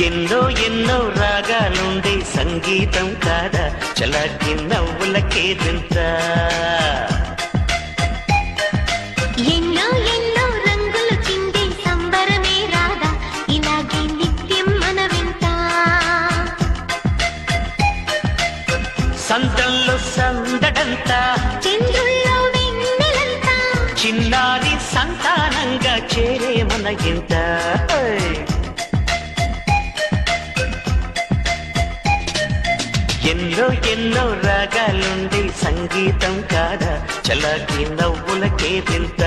ఎన్నో ఎన్నో రాగాలుండే సంగీతం కాదా చలాకి నవ్వులకేదంత ఎన్నో ఎన్నో రంగులు చిందే సంబరమే రాదా ఇలాగే నిత్యం మన వింట సందల్లో సందడంతా చంద్రుల్లో వెన్నెలంతా చిన్నారి సంతానంగా చేరే మన ఇంత ఎన్నో ఎన్నో రాగాలుండే సంగీతం కాదా చలాకి నవ్వులకేదింత